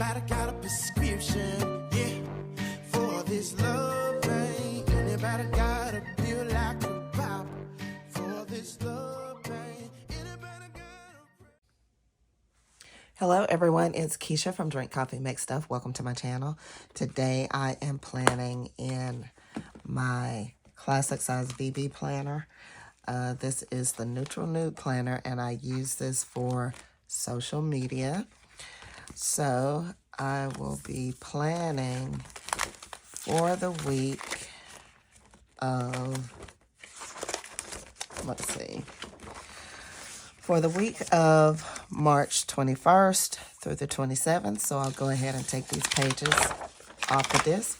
Anybody got a prescription? Yeah, for this love pain. Anybody got a pill like a pop for this love pain? Anybody got a... Hello everyone, it's Keisha from Drink Coffee Make Stuff. Welcome to my channel. Today I am planning in my classic size VB planner. This is the Neutral Nude Planner, and I use this for social media. So I will be planning for the week of, for the week of March 21st through the 27th. So I'll go ahead and take these pages off the disc.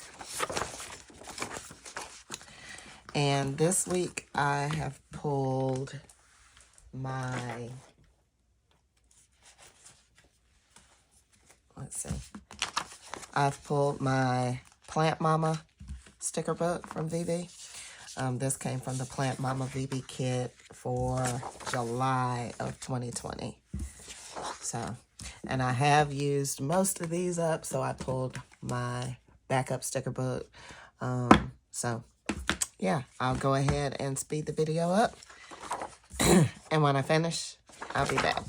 And this week I have pulled my, I've pulled my Plant Mama sticker book from VB. This came from the Plant Mama VB kit for July of 2020. So, and I have used most of these up, so I pulled my backup sticker book. Yeah, I'll go ahead and speed the video up. And when I finish, I'll be back.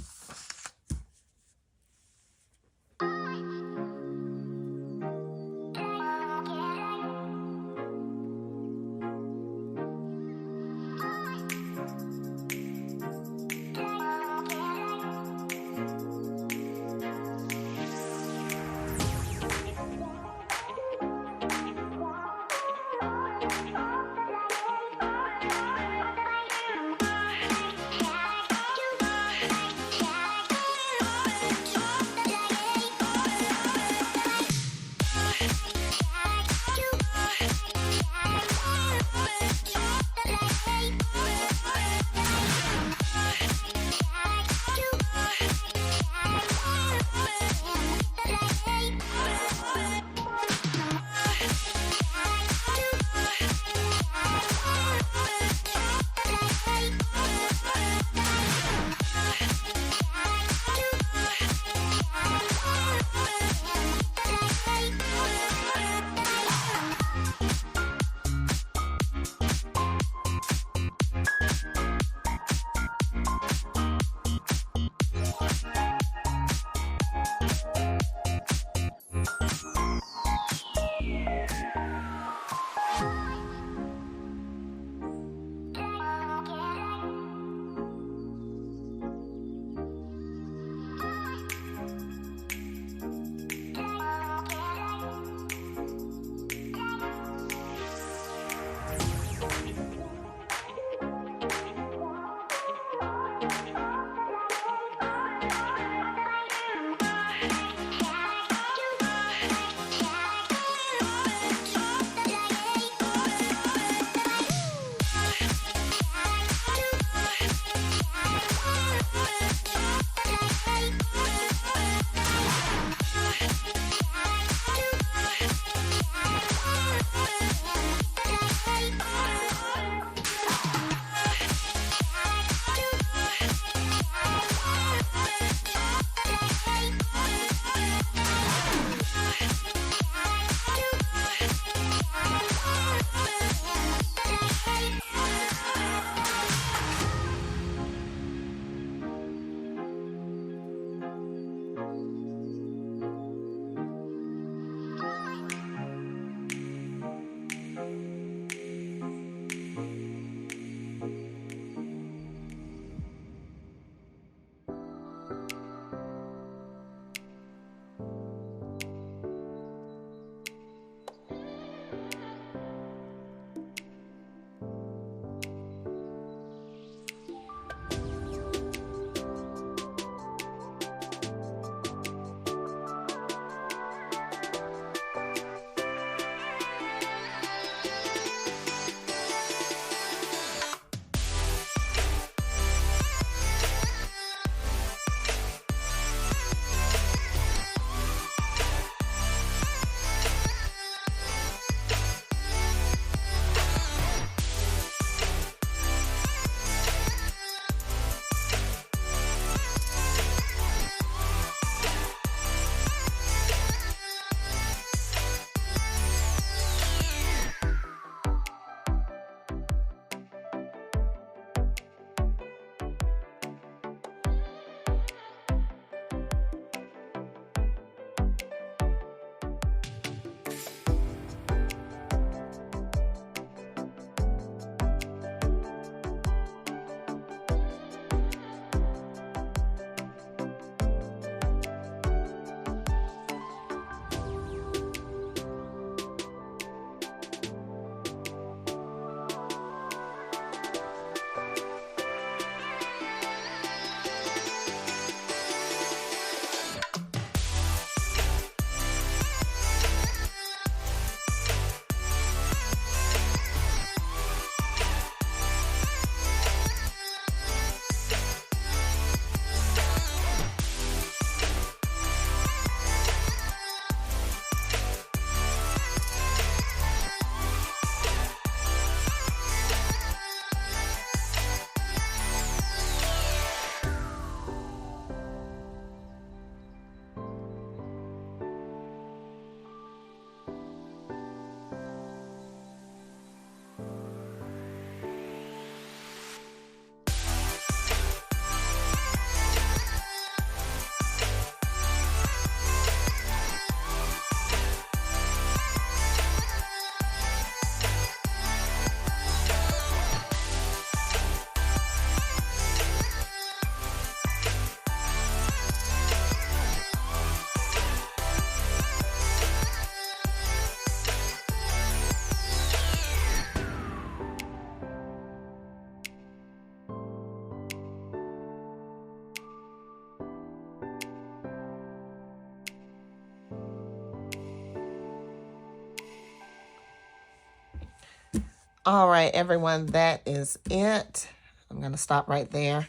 All right, everyone, that is it. I'm going to stop right there.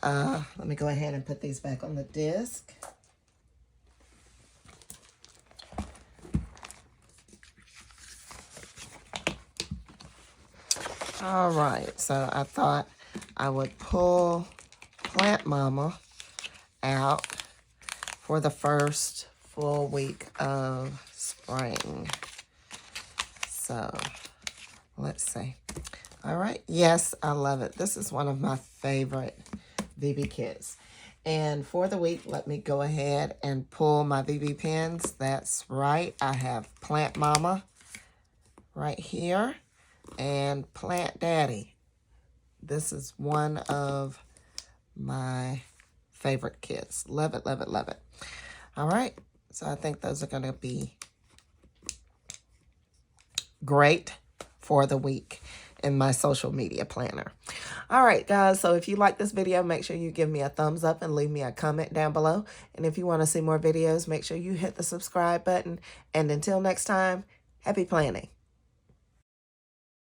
Let me go ahead and put these back on the disc. All right, so I thought I would pull Plant Mama out for the first full week of spring. So let's see. All right, yes, I love it. This is one of my favorite VB kits. And for the week, let me go ahead and pull my VB pins. That's right, I have Plant Mama right here and Plant Daddy. This is one of my favorite kits. Love it, love it, love it. All right, so I think those are going to be great for the week in my social media planner. All right, guys, so if you like this video, make sure you give me a thumbs up and leave me a comment down below. And if you want to see more videos, make sure you hit the subscribe button. And until next time, happy planning.